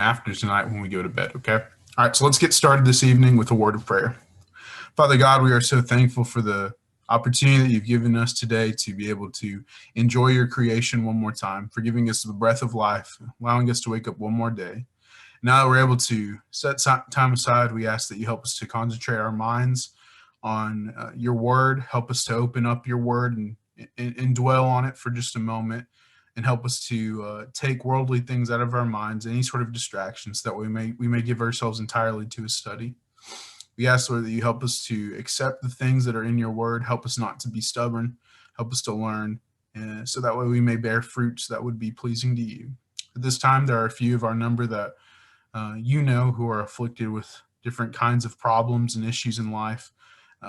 after tonight when we go to bed, okay? All right, so let's get started this evening with a word of prayer. Father God, we are so thankful for the opportunity that you've given us today to be able to enjoy your creation one more time, for giving us the breath of life, allowing us to wake up one more day. Now that we're able to set time aside, we ask that you help us to concentrate our minds on your word, help us to open up your word and dwell on it for just a moment, and help us to take worldly things out of our minds, any sort of distractions, that we may give ourselves entirely to a study. We ask, Lord, that you help us to accept the things that are in your word, help us not to be stubborn, help us to learn, so that way we may bear fruits that would be pleasing to you. At this time, there are a few of our number that who are afflicted with different kinds of problems and issues in life,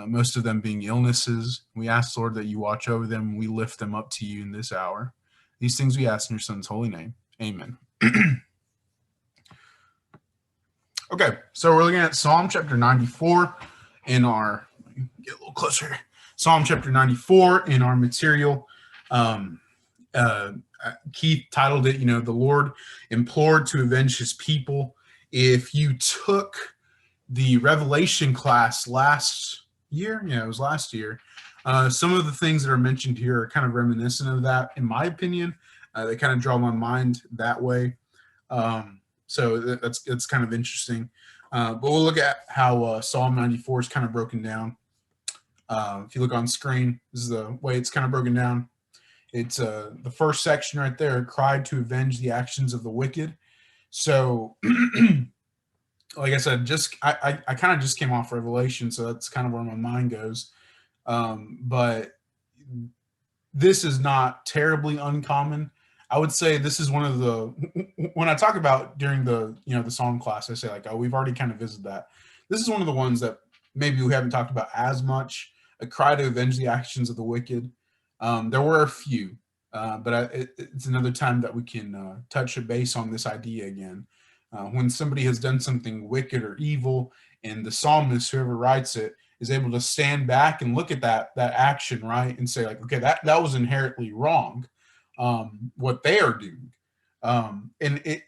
most of them being illnesses. We ask, Lord, that you watch over them and we lift them up to you in this hour. These things we ask in your Son's holy name. Amen. Okay, so we're looking at Psalm chapter 94 in our, get a little closer here. Psalm chapter 94 in our material. Keith titled it, the Lord implored to avenge his people. If you took the Revelation class last year, it was last year, some of the things that are mentioned here are kind of reminiscent of that, in my opinion. They kind of draw my mind that way. So that's kind of interesting. But we'll look at how Psalm 94 is kind of broken down. If you look on screen, this is the way it's kind of broken down. It's the first section right there, cried to avenge the actions of the wicked. So, like I said, I kind of just came off Revelation, so that's kind of where my mind goes. But this is not terribly uncommon. I would say this is one of the, when I talk about during the Psalm class, I say like, oh, we've already kind of visited that. This is one of the ones that maybe we haven't talked about as much. A cry to avenge the actions of the wicked. There were a few, but it's another time that we can touch a base on this idea again. When somebody has done something wicked or evil, and the psalmist, whoever writes it, is able to stand back and look at that action, right, and say like, okay, that was inherently wrong, what they are doing, and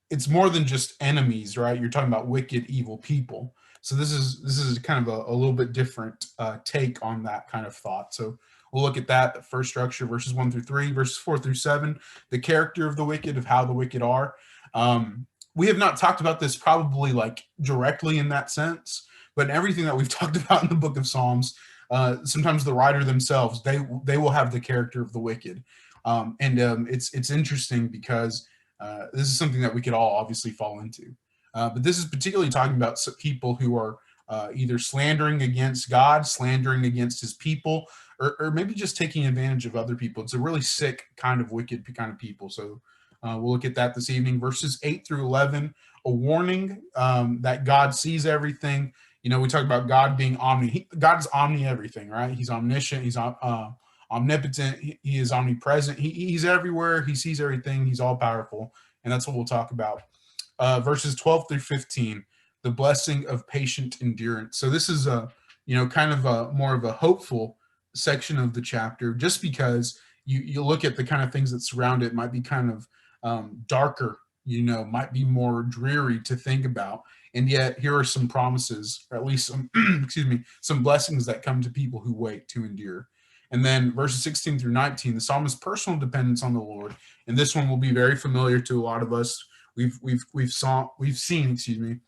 it's more than just enemies, right? You're talking about wicked, evil people. So this is kind of a little bit different take on that kind of thought. So we'll look at that, the first structure, verses 1 through 3, verses 4 through 7, the character of the wicked, of how the wicked are. We have not talked about this probably like directly in that sense, but in everything that we've talked about in the book of Psalms, sometimes the writer themselves, they will have the character of the wicked. It's interesting because this is something that we could all obviously fall into. But this is particularly talking about people who are either slandering against God, slandering against his people, or maybe just taking advantage of other people. It's a really sick kind of wicked kind of people. So we'll look at that this evening. Verses 8 through 11, a warning that God sees everything. We talk about God being God's omni everything, right? He's omniscient. He's omnipotent. He is omnipresent. He's everywhere. He sees everything. He's all powerful. And that's what we'll talk about. Verses 12 through 15, the blessing of patient endurance. So this is kind of more of a hopeful section of the chapter, just because you look at the kind of things that surround it, might be kind of darker, might be more dreary to think about. And yet here are some promises, or at least some, some blessings that come to people who wait, to endure. And then verses 16 through 19, the psalmist's personal dependence on the Lord. And this one will be very familiar to a lot of us. We've seen,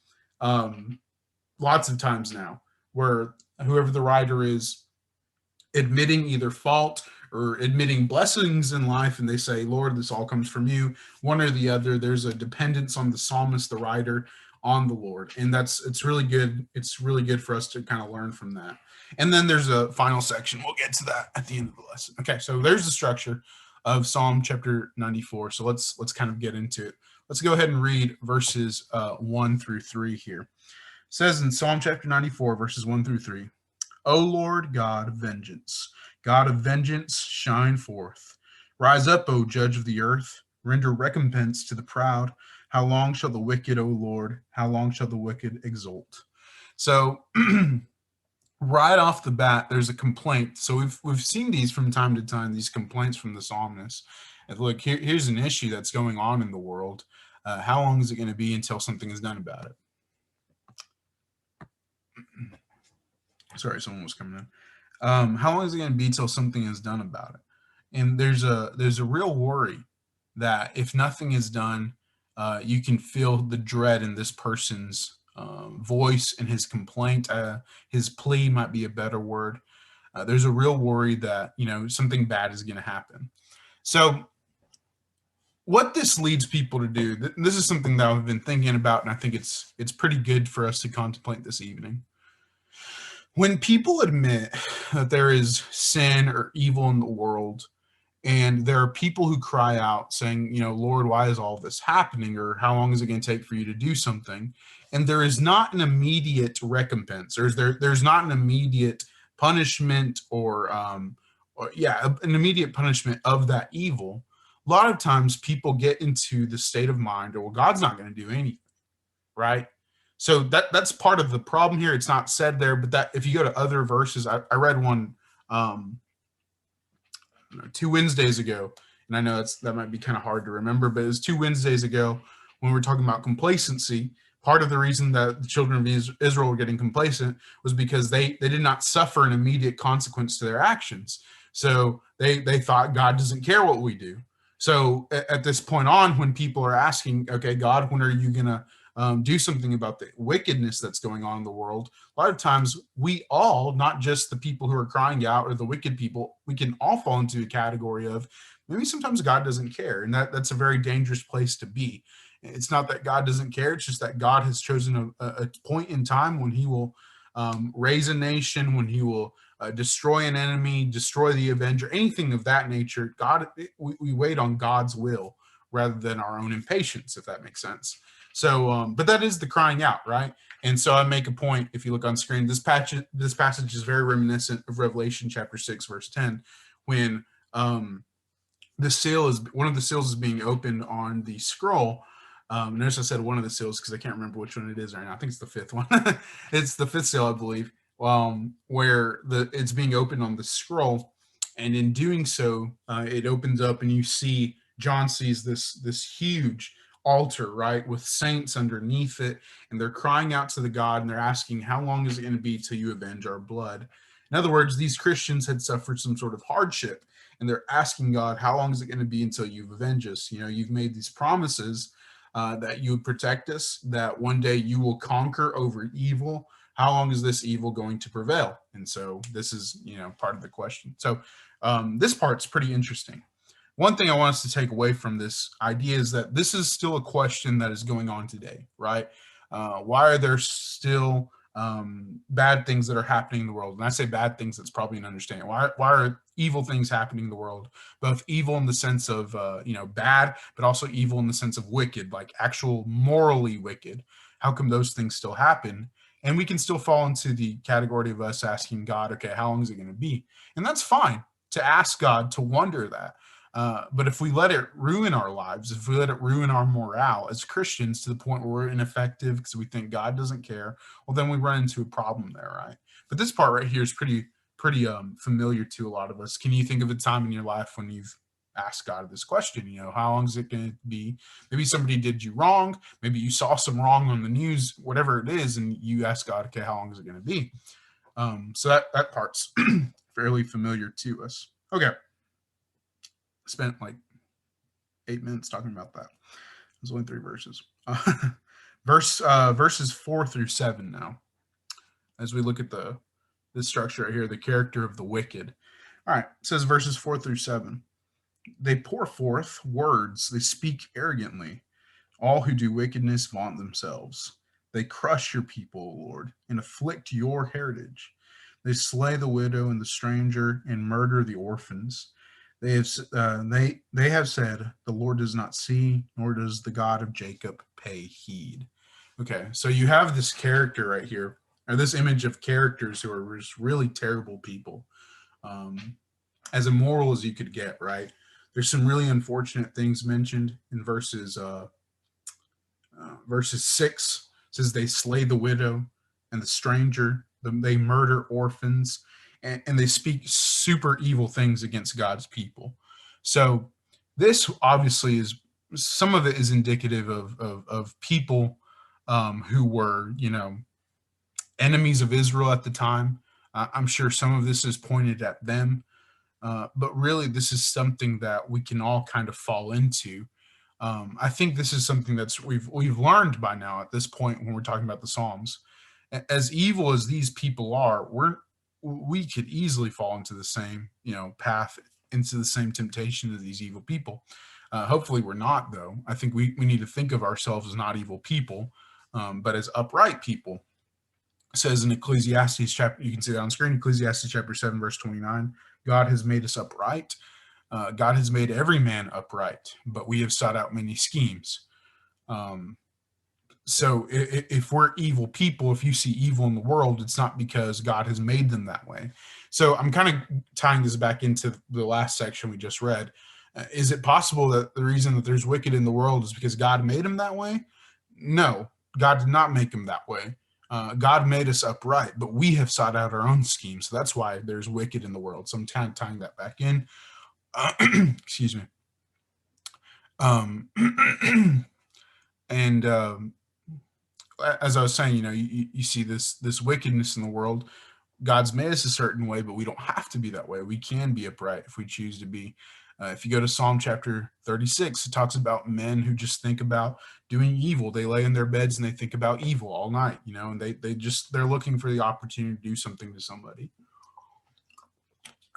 lots of times now, where whoever the writer is admitting either fault or admitting blessings in life, and they say, Lord, this all comes from you. One or the other. There's a dependence on the psalmist, the writer, on the Lord. And it's really good. It's really good for us to kind of learn from that. And then there's a final section. We'll get to that at the end of the lesson. Okay, so there's the structure of Psalm chapter 94. So let's kind of get into it. Let's go ahead and read verses 1 through 3 here. It says in Psalm chapter 94, verses 1 through 3, O Lord God of vengeance, shine forth. Rise up, O judge of the earth. Render recompense to the proud. How long shall the wicked, O Lord, how long shall the wicked exult? So right off the bat, there's a complaint. So we've seen these from time to time, these complaints from the psalmist. And look, here's an issue that's going on in the world. How long is it going to be until something is done about it? Sorry, someone was coming in. How long is it going to be till something is done about it? And there's a real worry that if nothing is done, you can feel the dread in this person's voice and his complaint. His plea might be a better word. There's a real worry that something bad is going to happen. So what this leads people to do, this is something that I've been thinking about, and I think it's pretty good for us to contemplate this evening. When people admit that there is sin or evil in the world, and there are people who cry out saying, Lord, why is all this happening? Or how long is it going to take for you to do something? And there is not an immediate recompense. There's not an immediate punishment or an immediate punishment of that evil. A lot of times people get into the state of mind, well, God's not going to do anything, right? So that's part of the problem here. It's not said there, but that if you go to other verses, I read one 2 Wednesdays ago, and I know that might be kind of hard to remember, but it was 2 Wednesdays ago when we were talking about complacency. Part of the reason that the children of Israel were getting complacent was because they did not suffer an immediate consequence to their actions. So they thought God doesn't care what we do. So at this point on, when people are asking, okay, God, when are you going to do something about the wickedness that's going on in the world? A lot of times we all, not just the people who are crying out or the wicked people, we can all fall into a category of maybe sometimes God doesn't care. And that's a very dangerous place to be. It's not that God doesn't care. It's just that God has chosen a point in time when he will raise a nation, when he will destroy an enemy, destroy the avenger, anything of that nature. We wait on God's will rather than our own impatience, if that makes sense. So, but that is the crying out, right? And so I make a point, if you look on screen, this passage is very reminiscent of Revelation chapter 6, verse 10, when one of the seals is being opened on the scroll. Notice I said one of the seals because I can't remember which one it is right now. I think it's the fifth one. It's the fifth seal, I believe, where it's being opened on the scroll. And in doing so, it opens up and John sees this huge altar, right, with saints underneath it, and they're crying out to the God, and they're asking, how long is it going to be till you avenge our blood? In other words, these Christians had suffered some sort of hardship, and they're asking God, how long is it going to be until you've avenged us? You've made these promises that you would protect us, that one day you will conquer over evil. How long is this evil going to prevail? And so this is, part of the question. So this part's pretty interesting. One thing I want us to take away from this idea is that this is still a question that is going on today, right? Why are there still bad things that are happening in the world? And I say bad things, that's probably an understanding. Why are evil things happening in the world? Both evil in the sense of, bad, but also evil in the sense of wicked, like actual morally wicked. How come those things still happen? And we can still fall into the category of us asking God, okay, how long is it going to be? And that's fine to ask God, to wonder that. But if we let it ruin our lives, if we let it ruin our morale as Christians to the point where we're ineffective because we think God doesn't care, well, then we run into a problem there, right? But this part right here is pretty familiar to a lot of us. Can you think of a time in your life when you've asked God this question? How long is it going to be? Maybe somebody did you wrong. Maybe you saw some wrong on the news, whatever it is, and you ask God, okay, how long is it going to be? So that part's fairly familiar to us. Okay. Spent like 8 minutes talking about that. There's only 3 verses. Verses 4 through 7 now. As we look at the structure right here, the character of the wicked. All right, it says verses 4 through 7. They pour forth words, they speak arrogantly. All who do wickedness vaunt themselves. They crush your people, Lord, and afflict your heritage. They slay the widow and the stranger and murder the orphans. They have said, the Lord does not see, nor does the God of Jacob pay heed. Okay, so you have this character right here, or this image of characters who are just really terrible people, as immoral as you could get, right? There's some really unfortunate things mentioned in verses 6. It says they slay the widow and the stranger, they murder orphans, and they speak super evil things against God's people. So this obviously is some of it is indicative of people who were, enemies of Israel at the time. I'm sure some of this is pointed at them, but really, this is something that we can all kind of fall into. I think this is something that's we've learned by now at this point when we're talking about the Psalms. As evil as these people are, we could easily fall into the same path, into the same temptation as these evil people. Hopefully, we're not, though. I think we need to think of ourselves as not evil people, but as upright people. It says in Ecclesiastes chapter, you can see that on screen, Ecclesiastes chapter 7, verse 29, God has made us upright. God has made every man upright, but we have sought out many schemes. So if we're evil people, if you see evil in the world, it's not because God has made them that way. So I'm kind of tying this back into the last section we just read. Is it possible that the reason that there's wicked in the world is because God made them that way? No, God did not make them that way. God made us upright, but we have sought out our own schemes. So that's why there's wicked in the world. So I'm kind of tying that back in. Excuse me. Um, and as I was saying, you see this wickedness in the world. God's made us a certain way, but we don't have to be that way. We can be upright if we choose to be. If you go to Psalm chapter 36, it talks about men who just think about doing evil. They lay in their beds and they think about evil all night, and they're looking for the opportunity to do something to somebody.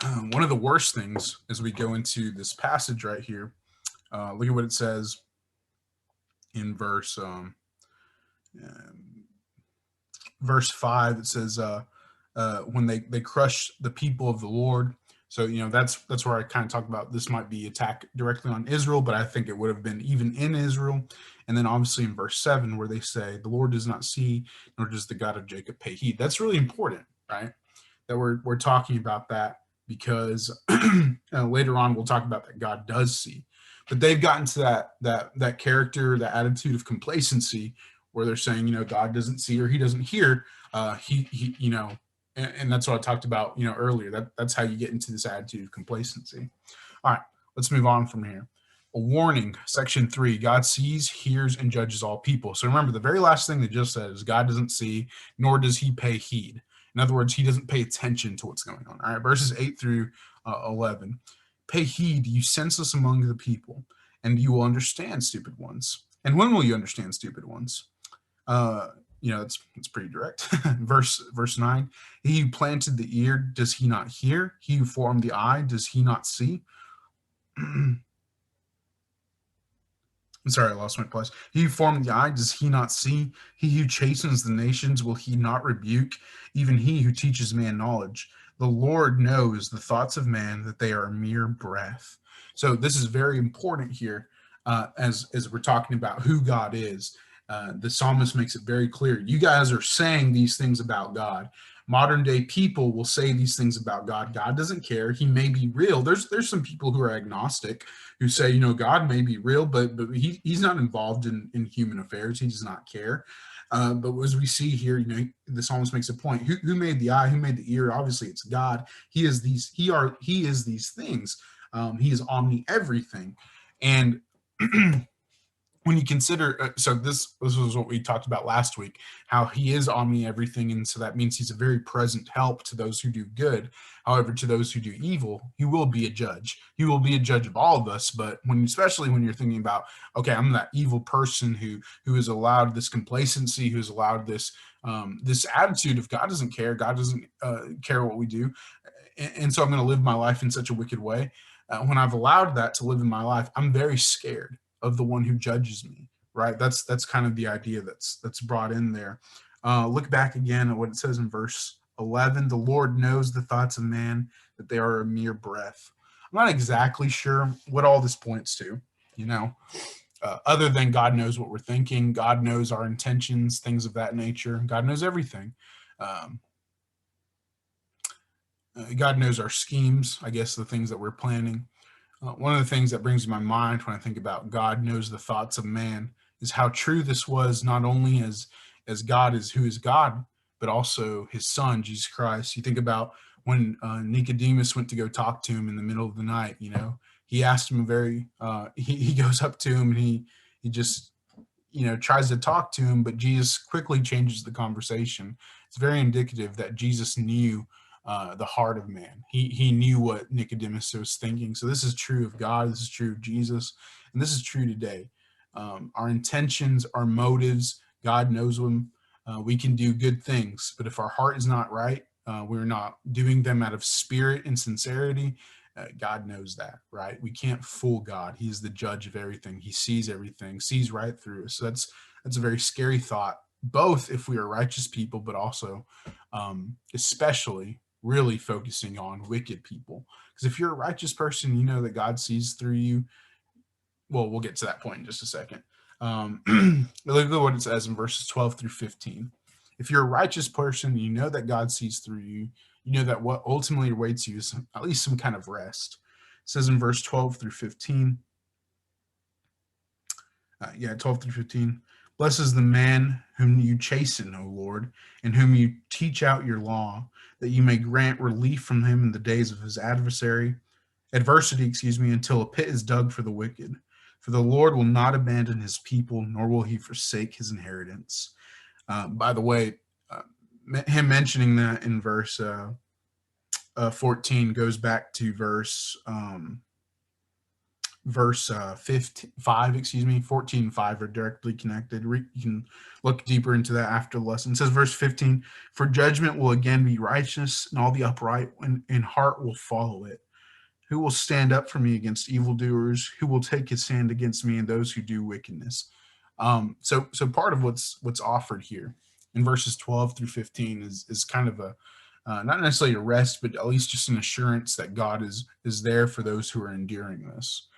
One of the worst things as we go into this passage right here, look at what it says in verse 5. It says, when they crush the people of the Lord. So, that's where I kind of talk about this might be attack directly on Israel, but I think it would have been even in Israel. And then obviously in verse 7, where they say, the Lord does not see, nor does the God of Jacob pay heed. That's really important, right? That we're talking about that, because later on we'll talk about that God does see. But they've gotten to that character, that attitude of complacency, where they're saying, God doesn't see or he doesn't hear. And that's what I talked about, earlier. That's how you get into this attitude of complacency. All right, let's move on from here. A warning, section 3, God sees, hears, and judges all people. So remember, the very last thing they just said is God doesn't see, nor does he pay heed. In other words, he doesn't pay attention to what's going on. All right, verses 8 through 11. Pay heed, you senseless among the people, and you will understand, stupid ones. And when will you understand, stupid ones? It's pretty direct. verse 9. He who planted the ear, does he not hear? He who formed the eye, does he not see? I'm sorry, I lost my place. He who formed the eye, does he not see? He who chastens the nations, will he not rebuke? Even he who teaches man knowledge. The Lord knows the thoughts of man, that they are a mere breath. So this is very important here, as we're talking about who God is. The psalmist makes it very clear. You guys are saying these things about God. Modern day people will say these things about God. God doesn't care. He may be real. There's some people who are agnostic who say, God may be real, but he's not involved in human affairs. He does not care. But as we see here, the psalmist makes a point. Who made the eye? Who made the ear? Obviously, it's God. He is these. He is these things. He is omni everything, and when you consider, so this was what we talked about last week, how he is omni everything, and so that means he's a very present help to those who do good. However, to those who do evil, he will be a judge. He will be a judge of all of us. But especially when you're thinking about, okay, I'm that evil person who has allowed this complacency, who's allowed this this attitude of God doesn't care, God doesn't care what we do, and so I'm going to live my life in such a wicked way. When I've allowed that to live in my life, I'm very scared of the one who judges me, right? That's kind of the idea that's brought in there. Look back again at what it says in verse 11. The Lord knows the thoughts of man, that they are a mere breath. I'm not exactly sure what all this points to, other than God knows what we're thinking. God knows our intentions, things of that nature. God knows everything. God knows our schemes, I guess, the things that we're planning. One of the things that brings to my mind when I think about God knows the thoughts of man is how true this was, not only as God is who is God, but also his son, Jesus Christ. You think about when Nicodemus went to go talk to him in the middle of the night, he asked him he goes up to him and he just tries to talk to him, but Jesus quickly changes the conversation. It's very indicative that Jesus knew the heart of man. He knew what Nicodemus was thinking. So this is true of God. This is true of Jesus, and this is true today. Our intentions, our motives, God knows them. We can do good things, but if our heart is not right, we're not doing them out of spirit and sincerity. God knows that, right? We can't fool God. He is the judge of everything. He sees everything, sees right through us. So that's a very scary thought, both if we are righteous people, but also especially really focusing on wicked people. Because if you're a righteous person, you know that God sees through you. Well, we'll get to that point in just a second. Look at what it says in verses 12 through 15. If you're a righteous person, you know that God sees through you. You know that what ultimately awaits you is at least some kind of rest. It says in verse 12 through 15. 12 through 15. Blessed is the man whom you chasten, O Lord, and whom you teach out your law, that you may grant relief from him in the days of his adversity, until a pit is dug for the wicked. For the Lord will not abandon his people, nor will he forsake his inheritance. By the way, him mentioning that in verse 14 goes back to verse 14 and 5 are directly connected. You can look deeper into that after the lesson. It says verse 15, for judgment will again be righteous, and all the upright in heart will follow it. Who will stand up for me against evildoers? Who will take his stand against me and those who do wickedness? So part of what's offered here in verses 12 through 15 is kind of a not necessarily a rest, but at least just an assurance that God is there for those who are enduring this.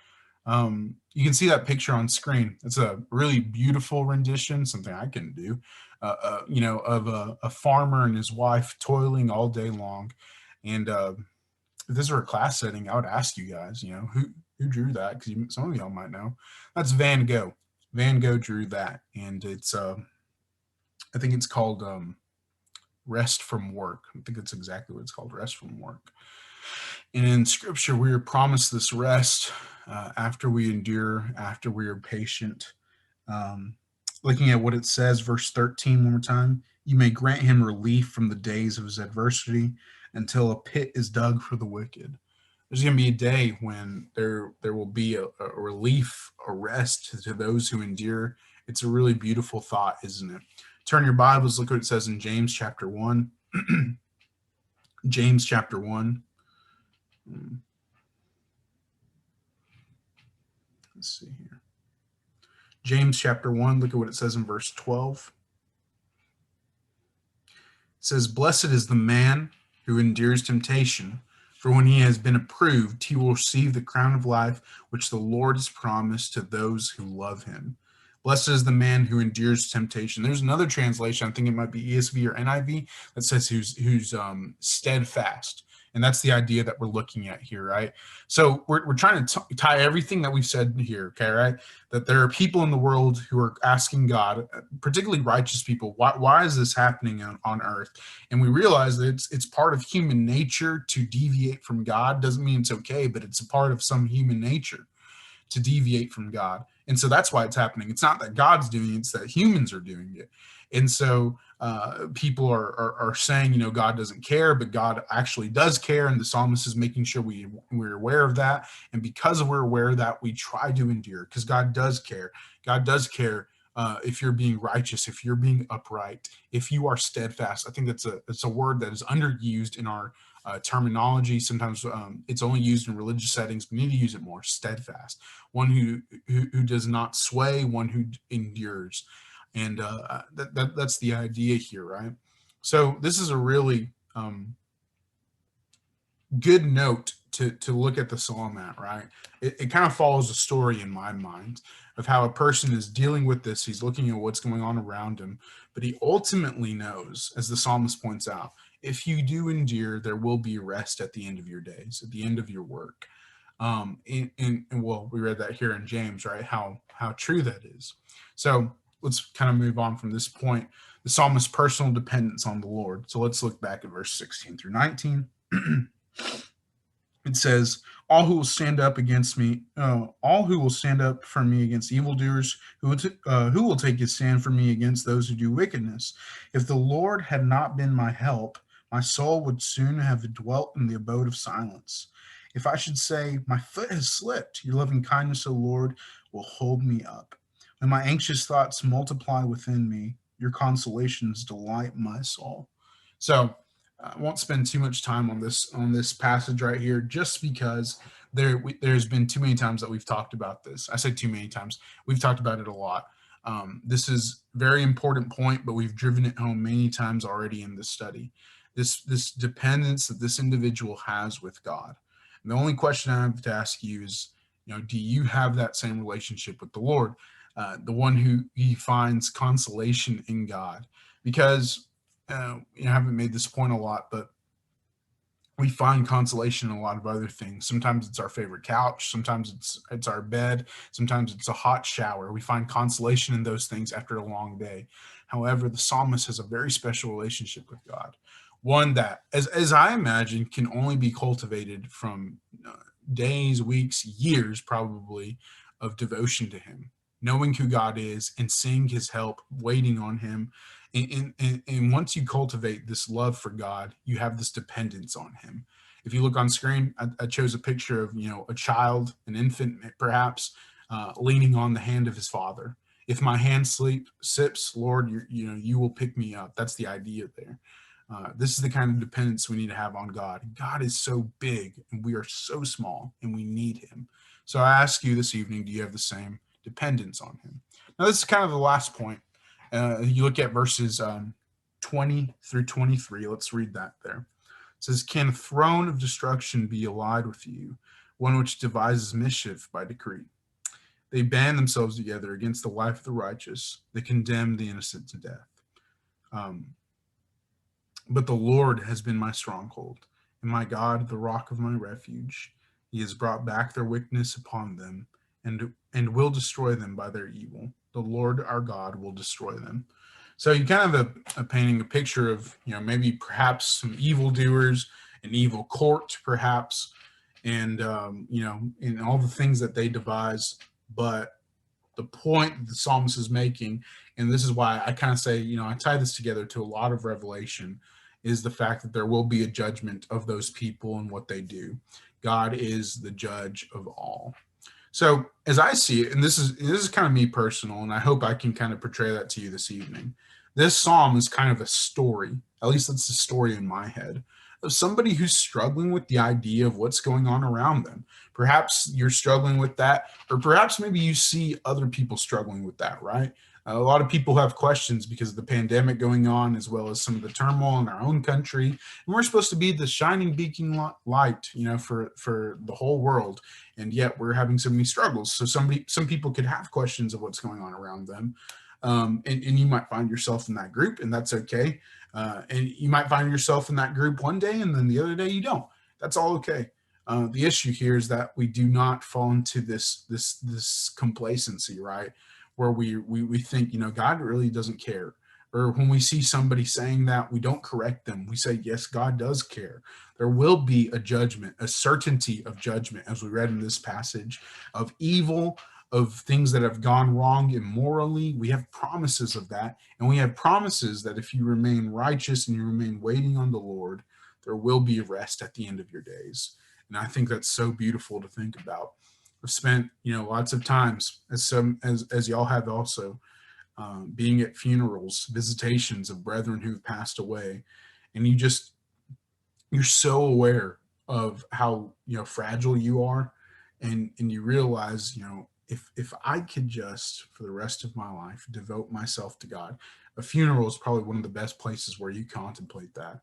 You can see that picture on screen. It's a really beautiful rendition, something I can do, of a farmer and his wife toiling all day long. And if this were a class setting, I would ask you guys, who drew that? Because some of y'all might know. That's Van Gogh. Van Gogh drew that, and it's I think it's called Rest from Work. I think that's exactly what it's called, Rest from Work. And in Scripture, we are promised this rest after we endure, after we are patient. Looking at what it says, verse 13 one more time, you may grant him relief from the days of his adversity until a pit is dug for the wicked. There's going to be a day when there will be a relief, a rest to those who endure. It's a really beautiful thought, isn't it? Turn your Bibles, look what it says in James chapter 1. James chapter 1. Let's see here. James chapter 1, look at what it says in verse 12. It says, blessed is the man who endures temptation, for when he has been approved, he will receive the crown of life which the Lord has promised to those who love him. Blessed is the man who endures temptation. There's another translation, I think it might be ESV or NIV, that says who's steadfast. And that's the idea that we're looking at here, right? So we're trying to tie everything that we've said here, okay, right? That there are people in the world who are asking God, particularly righteous people, why is this happening on earth? And we realize that it's part of human nature to deviate from God. Doesn't mean it's okay, but it's a part of some human nature to deviate from God. And so that's why it's happening. It's not that God's doing it, it's that humans are doing it. And so people are saying, God doesn't care, but God actually does care. And the psalmist is making sure we're aware of that. And because we're aware of that, we try to endure because God does care. God does care if you're being righteous, if you're being upright, if you are steadfast. I think it's a word that is underused in our terminology. Sometimes it's only used in religious settings. We need to use it more. Steadfast, one who does not sway, one who endures, and that's the idea here, right? So this is a really good note to look at the psalm at, right? It kind of follows a story in my mind of how a person is dealing with this. He's looking at what's going on around him, but he ultimately knows, as the psalmist points out, if you do endure, there will be rest at the end of your days, at the end of your work. And well, we read that here in James, right? How true that is. So let's kind of move on from this point. The psalmist's personal dependence on the Lord. So let's look back at verse 16 through 19. It says, all who will stand up for me against evildoers, who will take his stand for me against those who do wickedness. If the Lord had not been my help, my soul would soon have dwelt in the abode of silence. If I should say, my foot has slipped, your loving kindness, O Lord, will hold me up. When my anxious thoughts multiply within me, your consolations delight my soul. So, I won't spend too much time on this passage right here, just because there's been too many times that we've talked about this. I say too many times. We've talked about it a lot. This is a very important point, but we've driven it home many times already in this study. This dependence that this individual has with God. And the only question I have to ask you is, do you have that same relationship with the Lord, the one who he finds consolation in God? Because I haven't made this point a lot, but we find consolation in a lot of other things. Sometimes it's our favorite couch, sometimes it's our bed, sometimes it's a hot shower. We find consolation in those things after a long day. However, the psalmist has a very special relationship with God, one that, as I imagine, can only be cultivated from days, weeks, years, probably, of devotion to Him, knowing who God is and seeing His help, waiting on Him. And once you cultivate this love for God, you have this dependence on Him. If you look on screen, I chose a picture of a child, an infant, perhaps, leaning on the hand of his father. If my hand slips, Lord, you will pick me up. That's the idea there. This is the kind of dependence we need to have on God. God is so big and we are so small and we need Him. So I ask you this evening, do you have the same dependence on Him? Now, this is kind of the last point. You look at verses 20 through 23. Let's read that there. It says, can a throne of destruction be allied with you, one which devises mischief by decree? They band themselves together against the life of the righteous. They condemn the innocent to death. But the Lord has been my stronghold, and my God, the rock of my refuge. He has brought back their wickedness upon them, and will destroy them by their evil. The Lord our God will destroy them. So you kind of are painting a picture of, maybe perhaps some evildoers, an evil court, perhaps, and, and all the things that they devise. But the point that the psalmist is making, and this is why I kind of say, I tie this together to a lot of Revelation, is the fact that there will be a judgment of those people and what they do. God is the judge of all. So as I see it, and this is kind of me personal, and I hope I can kind of portray that to you this evening. This psalm is kind of a story, at least that's the story in my head, of somebody who's struggling with the idea of what's going on around them. Perhaps you're struggling with that, or perhaps maybe you see other people struggling with that, right? A lot of people have questions because of the pandemic going on, as well as some of the turmoil in our own country. And we're supposed to be the shining beacon light, for the whole world. And yet we're having so many struggles. So some people could have questions of what's going on around them. And you might find yourself in that group, and that's okay. And you might find yourself in that group one day, and then the other day you don't. That's all okay. The issue here is that we do not fall into this complacency, right? Where we think, God really doesn't care. Or when we see somebody saying that, we don't correct them. We say, yes, God does care. There will be a judgment, a certainty of judgment, as we read in this passage, of evil, of things that have gone wrong immorally. We have promises of that. And we have promises that if you remain righteous and you remain waiting on the Lord, there will be rest at the end of your days. And I think that's so beautiful to think about. I've spent, lots of times, as y'all have also, being at funerals, visitations of brethren who've passed away, and you're so aware of how fragile you are, and you realize, if I could just for the rest of my life devote myself to God, a funeral is probably one of the best places where you contemplate that.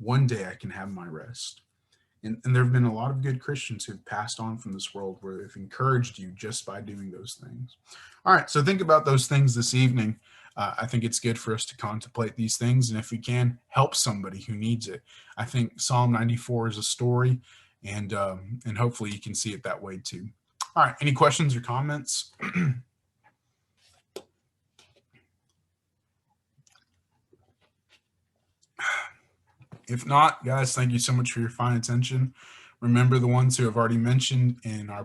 One day I can have my rest. And there have been a lot of good Christians who've passed on from this world where they've encouraged you just by doing those things. All right, so think about those things this evening. I think it's good for us to contemplate these things, and if we can, help somebody who needs it. I think Psalm 94 is a story, and hopefully you can see it that way too. All right, any questions or comments? If not, guys, thank you so much for your fine attention. Remember the ones who have already mentioned in our